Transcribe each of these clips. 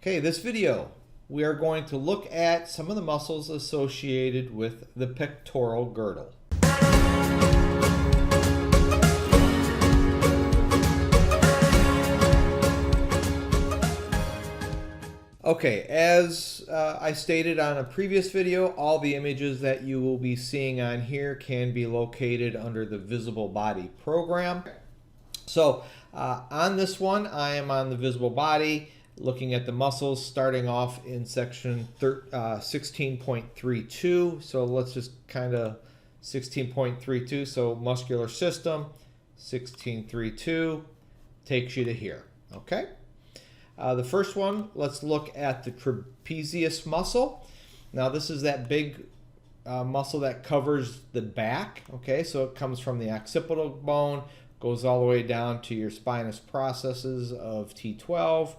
Okay, this video, we are going to look at some of the muscles associated with the pectoral girdle. Okay, as I stated on a previous video, all the images that you will be seeing on here can be located under the Visible Body program. So on this one, I am on the Visible Body, looking at the muscles, starting off in section 16.32. So let's just kind of 16.32. So muscular system, 16.32 takes you to here. Okay. The first one, let's look at the trapezius muscle. Now this is that big muscle that covers the back. Okay, so it comes from the occipital bone, goes all the way down to your spinous processes of T12,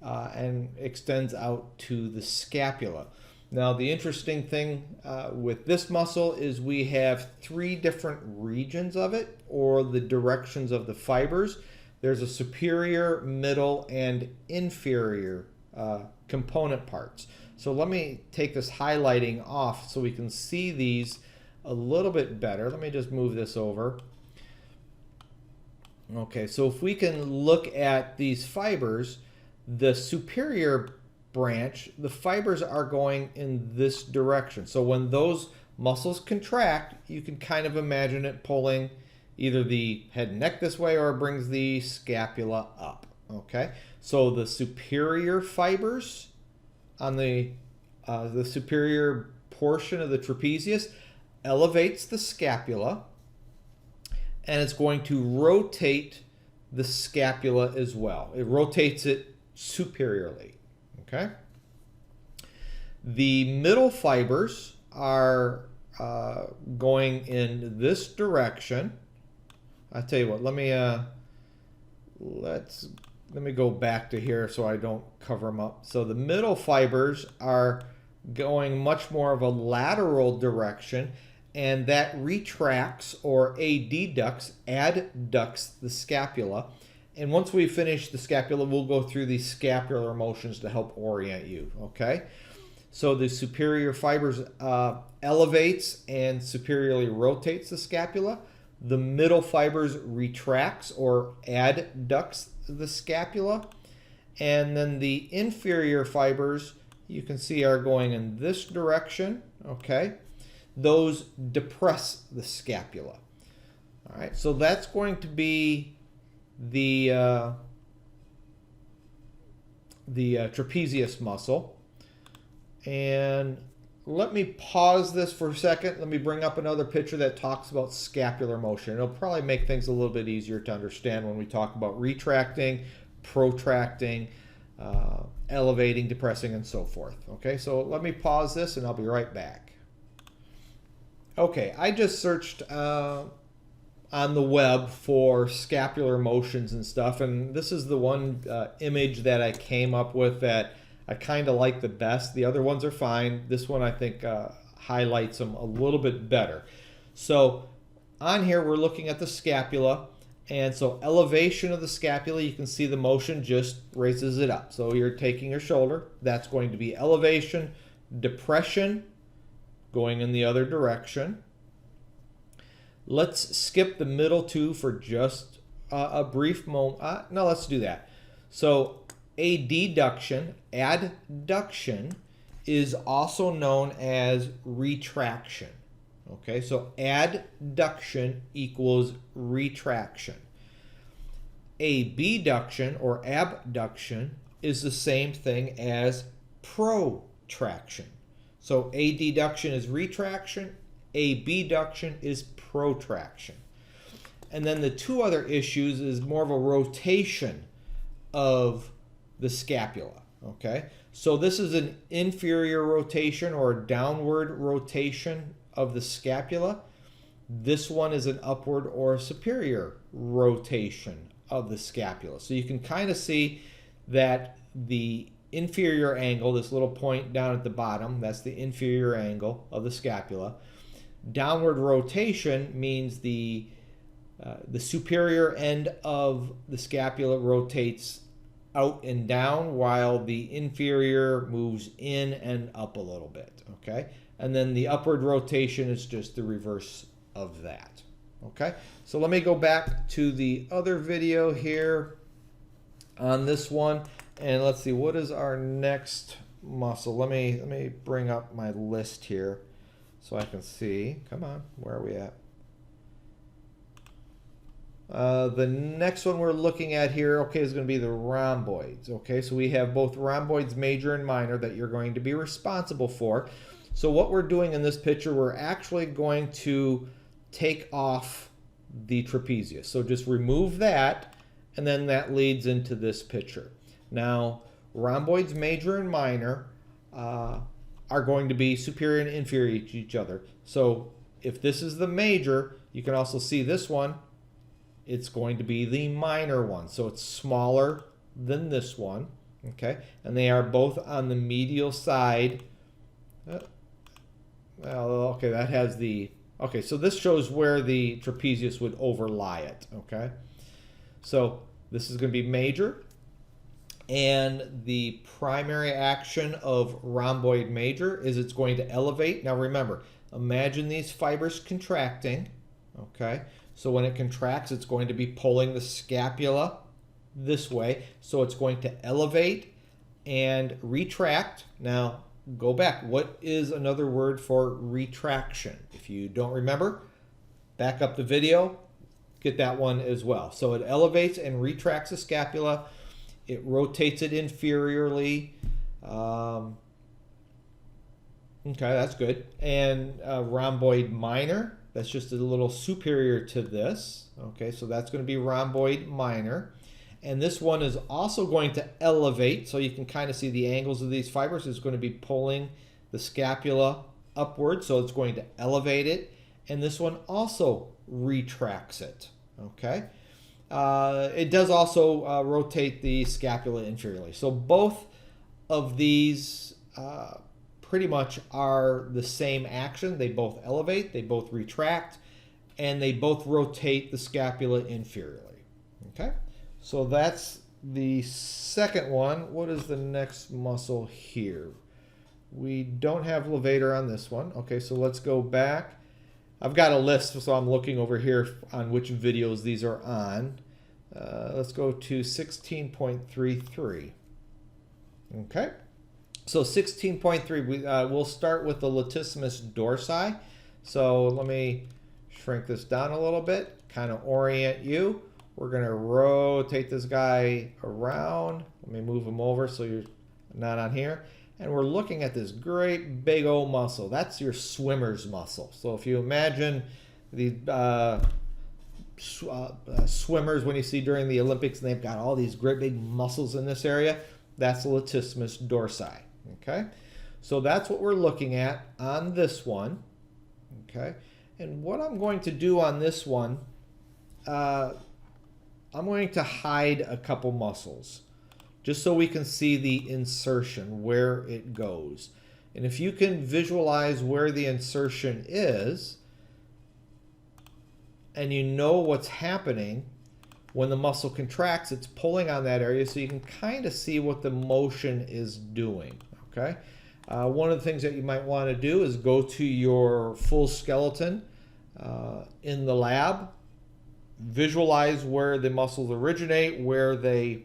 and extends out to the scapula. Now the interesting thing with this muscle is we have three different regions of it, or the directions of the fibers. There's a superior, middle, and inferior component parts. So let me take this highlighting off so we can see these a little bit better. Let me just move this over. Okay, so if we can look at these fibers, the superior branch, the fibers are going in this direction. So when those muscles contract, you can kind of imagine it pulling either the head and neck this way, or it brings the scapula up. Okay, so the superior fibers on the superior portion of the trapezius elevates the scapula, and it's going to rotate the scapula as well. It rotates it superiorly. Okay, the middle fibers are going in this direction. I tell you what, let me go back to here so I don't cover them up. So the middle fibers are going much more of a lateral direction, and that retracts or adducts the scapula. And once we finish the scapula, we'll go through these scapular motions to help orient you. Okay, so the superior fibers elevates and superiorly rotates the scapula. The middle fibers retracts or adducts the scapula. And then the inferior fibers, you can see, are going in this direction. Okay, those depress the scapula. All right, so that's going to be the trapezius muscle. And let me pause this for a second. Let me bring up another picture that talks about scapular motion. It'll probably make things a little bit easier to understand when we talk about retracting, protracting, elevating, depressing, and so forth. Okay, so let me pause this and I'll be right back. Okay, I just searched on the web for scapular motions and stuff, and this is the one image that I came up with that I kind of like the best. The other ones are fine. This one I think highlights them a little bit better. So on here we're looking at the scapula, and so elevation of the scapula, you can see the motion just raises it up. So you're taking your shoulder, that's going to be elevation, depression, going in the other direction. Let's skip the middle two for just a brief moment. No, let's do that. So adduction is also known as retraction. Okay, so adduction equals retraction. Abduction or abduction is the same thing as protraction. So adduction is retraction, abduction is protraction. And then the two other issues is more of a rotation of the scapula. Okay, so this is an inferior rotation or a downward rotation of the scapula. This one is an upward or superior rotation of the scapula. So you can kind of see that the inferior angle, this little point down at the bottom, that's the inferior angle of the scapula. Downward rotation means the superior end of the scapula rotates out and down, while the inferior moves in and up a little bit, okay? And then the upward rotation is just the reverse of that, okay? So let me go back to the other video here on this one, and let's see, what is our next muscle? Let me bring up my list here so I can see. Come on, where are we at? The next one we're looking at here, okay, is going to be the rhomboids. Okay, so we have both rhomboids major and minor that you're going to be responsible for. So what we're doing in this picture, we're actually going to take off the trapezius. So just remove that, and then that leads into this picture. Now, rhomboids major and minor are going to be superior and inferior to each other. So if this is the major, you can also see this one. It's going to be the minor one. So it's smaller than this one, okay? And they are both on the medial side. Well, okay, that has the, okay, so this shows where the trapezius would overlie it, okay? So this is going to be major. And the primary action of rhomboid major is it's going to elevate. Now remember, imagine these fibers contracting, okay? So when it contracts, it's going to be pulling the scapula this way. So it's going to elevate and retract. Now, go back. What is another word for retraction? If you don't remember, back up the video, get that one as well. So it elevates and retracts the scapula. It rotates it inferiorly. Okay, that's good. And rhomboid minor, that's just a little superior to this. Okay, so that's going to be rhomboid minor. And this one is also going to elevate, so you can kind of see the angles of these fibers. It's going to be pulling the scapula upward, so it's going to elevate it. And this one also retracts it, okay? It does also rotate the scapula inferiorly. So both of these pretty much are the same action. They both elevate, they both retract, and they both rotate the scapula inferiorly. Okay, so that's the second one. What is the next muscle here? We don't have levator on this one. Okay, so let's go back. I've got a list, so I'm looking over here on which videos these are on. Let's go to 16.33. Okay. So 16.3, we'll start with the Latissimus Dorsi. So let me shrink this down a little bit, kind of orient you. We're going to rotate this guy around. Let me move him over so you're not on here. And we're looking at this great big old muscle. That's your swimmer's muscle. So if you imagine these swimmers when you see during the Olympics, and they've got all these great big muscles in this area, that's the Latissimus Dorsi. Okay, so that's what we're looking at on this one. Okay, and what I'm going to do on this one, I'm going to hide a couple muscles just so we can see the insertion, where it goes. And if you can visualize where the insertion is, and you know what's happening when the muscle contracts, it's pulling on that area, so you can kind of see what the motion is doing. Okay, one of the things that you might want to do is go to your full skeleton in the lab, visualize where the muscles originate, where they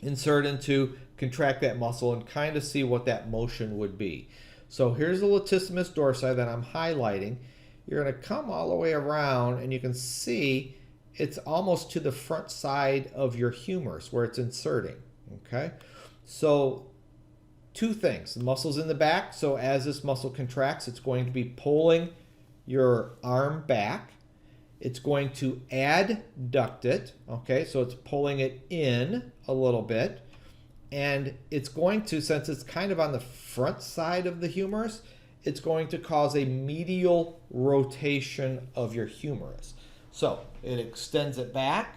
insert into, contract that muscle, and kind of see what that motion would be. So here's the Latissimus dorsi that I'm highlighting. You're going to come all the way around, and you can see it's almost to the front side of your humerus where it's inserting. Okay, so two things. The muscle's in the back, so as this muscle contracts, it's going to be pulling your arm back. It's going to adduct it, okay, so it's pulling it in a little bit. And it's going to, since it's kind of on the front side of the humerus, it's going to cause a medial rotation of your humerus. So it extends it back,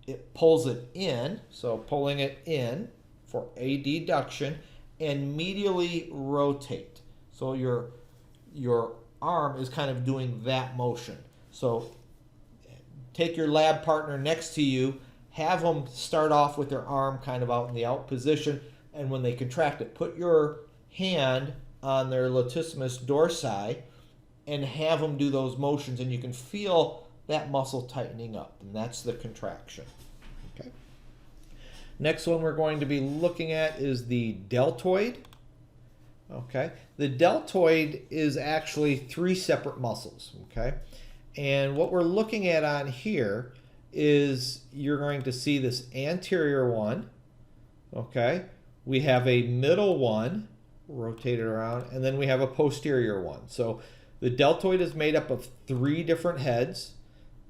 it pulls it in, so pulling it in for a deduction, and medially rotate. So your arm is kind of doing that motion. So take your lab partner next to you, have them start off with their arm kind of out in the out position, and when they contract it, put your hand on their Latissimus Dorsi and have them do those motions, and you can feel that muscle tightening up, and that's the contraction. Okay. Next one we're going to be looking at is the deltoid. Okay. The deltoid is actually 3 separate muscles. Okay. And what we're looking at on here is you're going to see this anterior one. Okay. We have a middle one, rotate it around, and then we have a posterior one. So the deltoid is made up of 3 different heads,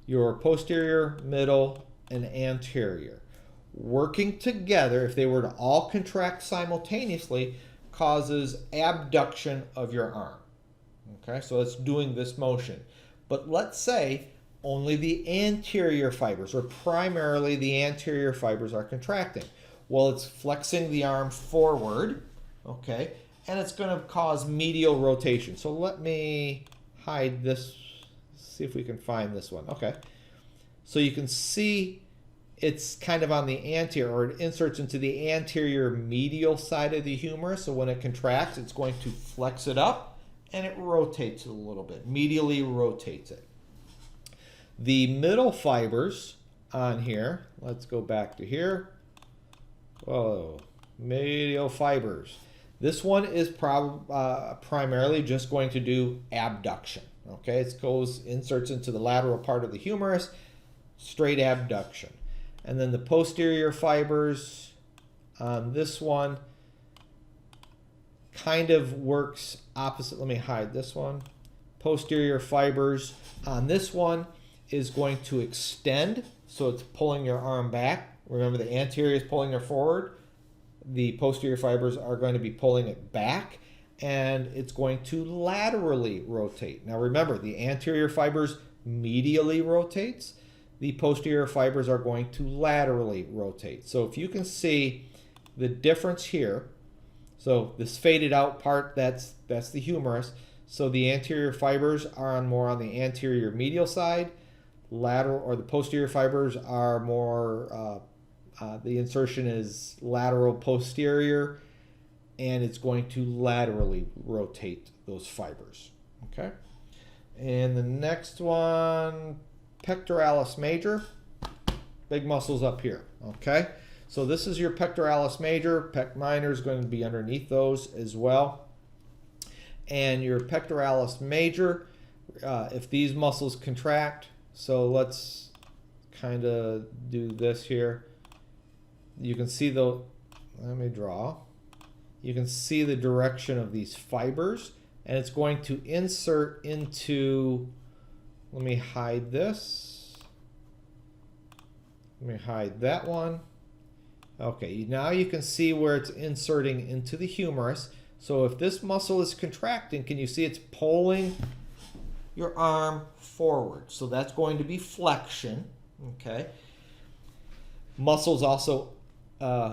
your posterior, middle, and anterior. Working together, if they were to all contract simultaneously, causes abduction of your arm. Okay, so it's doing this motion. But let's say only the anterior fibers, or primarily the anterior fibers, are contracting. Well, it's flexing the arm forward, okay, and it's going to cause medial rotation. So let me hide this, see if we can find this one. Okay, so you can see it's kind of on the anterior, or it inserts into the anterior medial side of the humerus. So when it contracts, it's going to flex it up and it rotates it a little bit, medially rotates it. The middle fibers on here, let's go back to here. Whoa, medial fibers. This one is primarily just going to do abduction. Okay, it inserts into the lateral part of the humerus, straight abduction. And then the posterior fibers on this one kind of works opposite. Let me hide this one. Posterior fibers on this one is going to extend, so it's pulling your arm back. Remember, the anterior is pulling it forward. The posterior fibers are going to be pulling it back, and it's going to laterally rotate. Now remember, the anterior fibers medially rotates. The posterior fibers are going to laterally rotate. So if you can see the difference here, so this faded out part, that's the humerus. So the anterior fibers are more on the anterior medial side. Lateral, or the posterior fibers are more, the insertion is lateral posterior, and it's going to laterally rotate those fibers. Okay. And the next one, Pectoralis Major, big muscles up here. Okay, so this is your Pectoralis Major. Pec Minor is going to be underneath those as well. And your Pectoralis Major, if these muscles contract, so let's kind of do this here. You can see the, let me draw. You can see the direction of these fibers, and it's going to insert into, let me hide this. Let me hide that one. Okay, now you can see where it's inserting into the humerus. So if this muscle is contracting, can you see it's pulling your arm forward? So that's going to be flexion. Okay. Muscle's also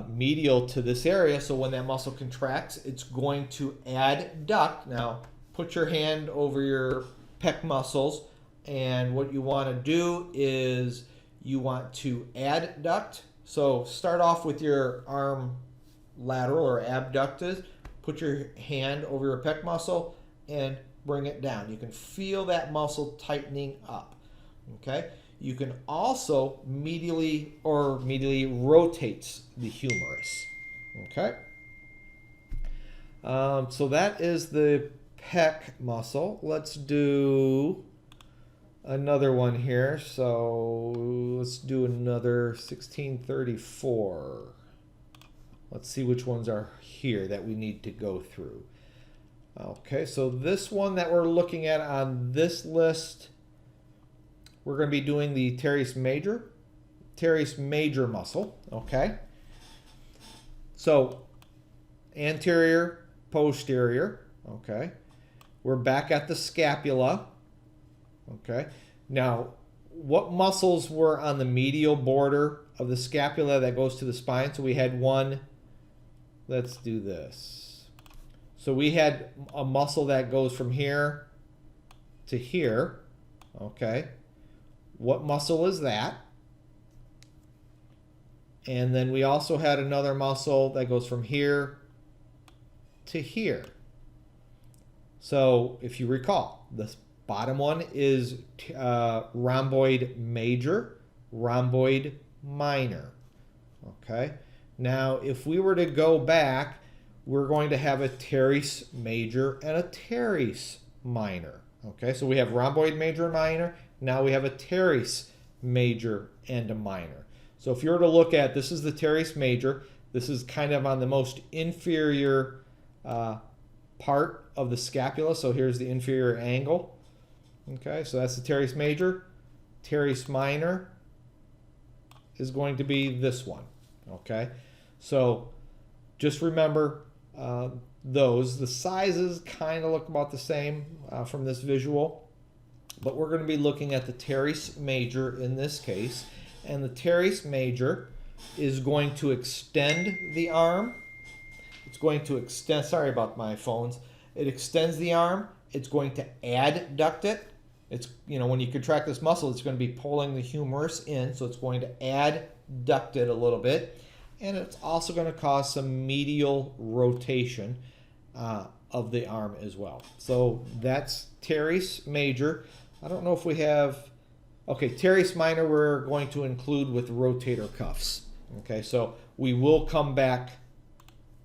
medial to this area, so when that muscle contracts, it's going to adduct. Now, put your hand over your pec muscles, and what you want to do is you want to adduct. So start off with your arm lateral or abducted. Put your hand over your pec muscle and bring it down. You can feel that muscle tightening up. Okay. You can also medially rotates the humerus. Okay. So that is the pec muscle. Let's do another one here. So let's do another 1634. Let's see which ones are here that we need to go through. Okay, so this one that we're looking at on this list, we're going to be doing the Teres Major muscle. Okay, so anterior, posterior. Okay, we're back at the scapula. Okay, now what muscles were on the medial border of the scapula that goes to the spine? So we had one. Let's do this. So we had a muscle that goes from here to here. Okay. What muscle is that? And then we also had another muscle that goes from here to here. So if you recall, the bottom one is rhomboid major, rhomboid minor. Okay. Now, if we were to go back, we're going to have a teres major and a teres minor. Okay, so we have rhomboid major and minor. Now we have a teres major and a minor. So if you were to look at, this is the teres major. This is kind of on the most inferior part of the scapula. So here's the inferior angle. Okay, so that's the teres major. Teres minor is going to be this one. Okay, so just remember those. The sizes kind of look about the same from this visual, but we're going to be looking at the teres major in this case, and the teres major is going to extend the arm. It's going to extend, sorry about my phones, it extends the arm. It's going to adduct it. It's, you know, when you contract this muscle, it's going to be pulling the humerus in, so it's going to adduct it a little bit. And it's also going to cause some medial rotation of the arm as well. So that's teres major. I don't know if we have, okay, teres minor we're going to include with rotator cuffs. Okay, so we will come back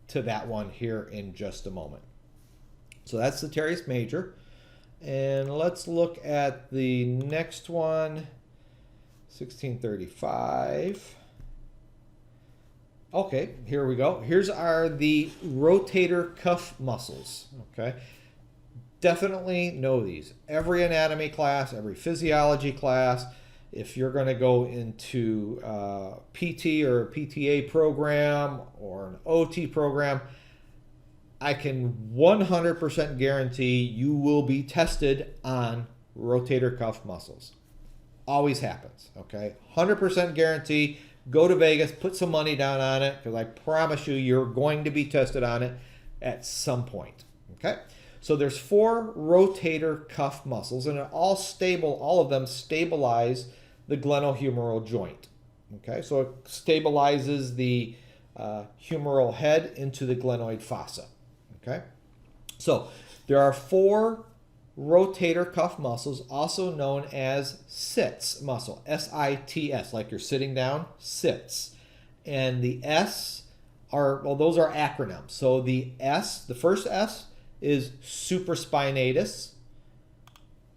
to that one here in just a moment. So that's the teres major. And let's look at the next one, 1635. Okay, here we go. Here's the rotator cuff muscles. Okay, definitely know these. Every anatomy class, every physiology class, if you're going to go into PT or a PTA program or an OT program, I can 100% guarantee you will be tested on rotator cuff muscles. Always happens, okay? 100% guarantee. Go to Vegas, put some money down on it, because I promise you, you're going to be tested on it at some point, okay? So there's 4 rotator cuff muscles, and all of them stabilize the glenohumeral joint, okay? So it stabilizes the humeral head into the glenoid fossa. Okay, so there are 4 rotator cuff muscles, also known as sits muscle, S-I-T-S, like you're sitting down, sits. And the S are, well, those are acronyms. So the S, the first S is supraspinatus.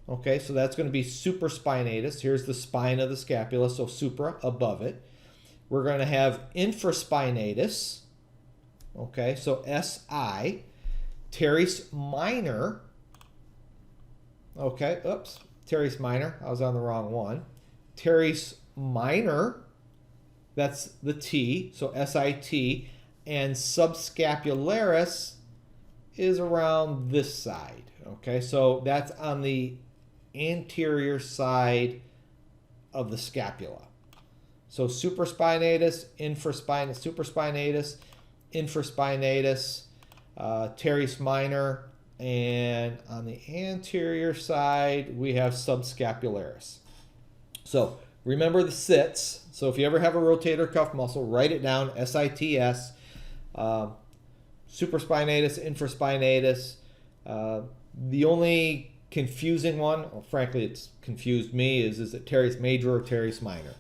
Okay, so that's going to be supraspinatus. Here's the spine of the scapula, so supra, above it. We're going to have infraspinatus. Okay, so S-I. Teres minor, okay, oops, teres minor, I was on the wrong one. Teres minor, that's the T, so S-I-T, and subscapularis is around this side, okay? So that's on the anterior side of the scapula. So supraspinatus, infraspinatus, supraspinatus, infraspinatus, teres minor, and on the anterior side we have subscapularis. So remember the sits. So if you ever have a rotator cuff muscle, write it down, S-I-T-S, supraspinatus, infraspinatus. The only confusing one, well, frankly it's confused me, is it teres major or teres minor?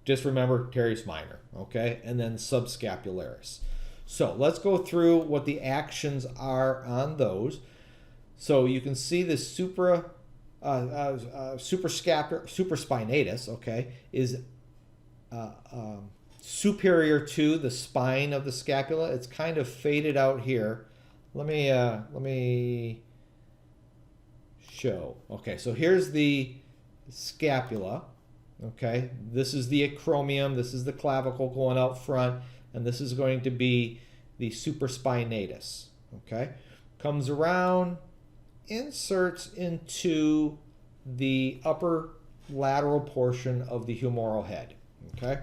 Just remember teres minor, okay? And then subscapularis. So let's go through what the actions are on those. So you can see the supraspinatus, okay, is superior to the spine of the scapula. It's kind of faded out here. Let me show. Okay, so here's the scapula. Okay, this is the acromion. This is the clavicle going out front. And this is going to be the supraspinatus, okay? Comes around, inserts into the upper lateral portion of the humeral head, okay?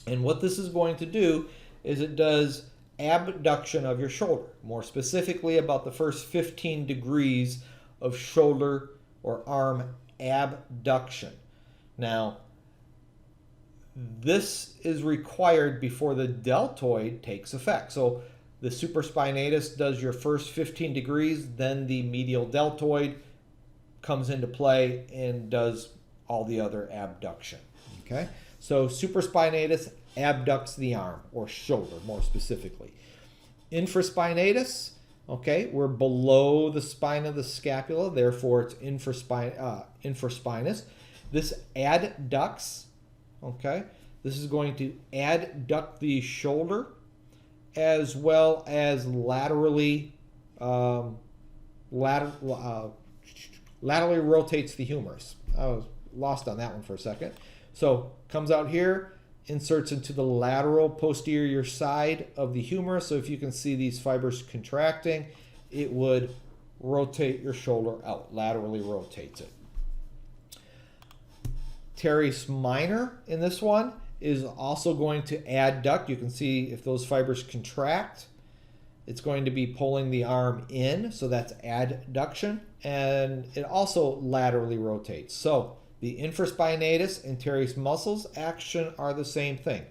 And what this is going to do is it does abduction of your shoulder, more specifically about the first 15 degrees of shoulder or arm abduction. Now, this is required before the deltoid takes effect. So the supraspinatus does your first 15 degrees, then the medial deltoid comes into play and does all the other abduction. Okay, so supraspinatus abducts the arm or shoulder more specifically. Infraspinatus, okay, we're below the spine of the scapula, therefore it's infraspinous. This adducts, okay, this is going to adduct the shoulder as well as laterally laterally rotates the humerus. I was lost on that one for a second. So comes out here, inserts into the lateral posterior side of the humerus. So if you can see these fibers contracting, it would rotate your shoulder out, laterally rotates it. Teres Minor in this one is also going to adduct. You can see if those fibers contract, it's going to be pulling the arm in, so that's adduction, and it also laterally rotates. So the infraspinatus and teres muscles action are the same thing.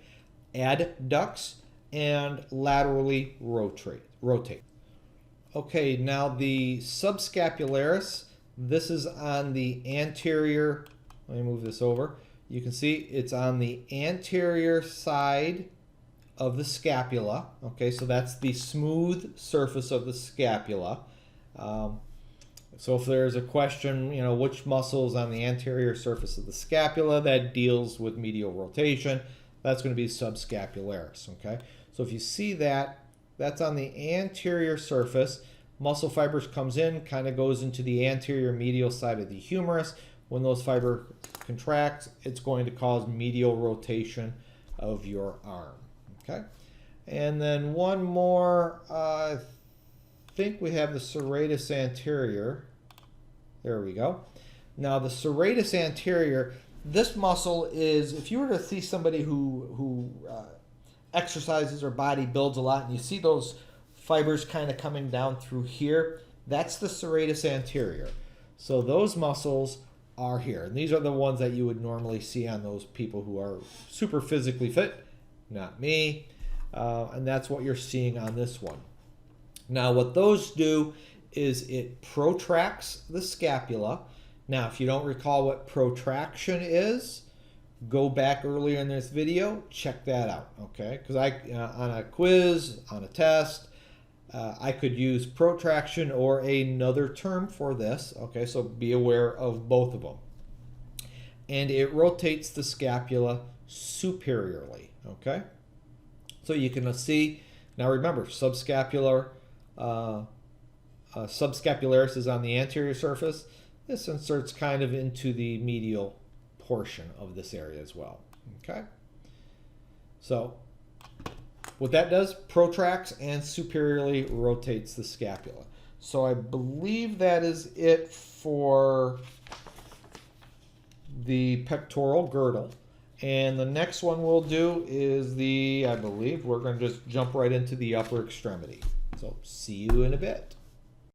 Adducts and laterally rotate. Okay, now the subscapularis, this is on the anterior, let me move this over. You can see it's on the anterior side of the scapula. Okay, so that's the smooth surface of the scapula. So if there's a question, you know, which muscle is on the anterior surface of the scapula that deals with medial rotation, that's going to be subscapularis. Okay, so if you see that, that's on the anterior surface. Muscle fibers comes in, kind of goes into the anterior medial side of the humerus. When those fibers contract, it's going to cause medial rotation of your arm. Okay, and then one more, I think we have the serratus anterior. There we go. Now the serratus anterior, this muscle is, if you were to see somebody who exercises or body builds a lot and you see those fibers kind of coming down through here, that's the serratus anterior. So those muscles are here. And these are the ones that you would normally see on those people who are super physically fit, not me. And that's what you're seeing on this one. Now what those do is it protracts the scapula. Now if you don't recall what protraction is, go back earlier in this video, check that out, okay? Because on a quiz, on a test, I could use protraction or another term for this, okay? So be aware of both of them. And it rotates the scapula superiorly, okay? So you can see, now remember, subscapularis is on the anterior surface. This inserts kind of into the medial portion of this area as well, okay? So what that does, protracts and superiorly rotates the scapula. So I believe that is it for the pectoral girdle. And the next one we'll do is I believe we're going to just jump right into the upper extremity. So see you in a bit.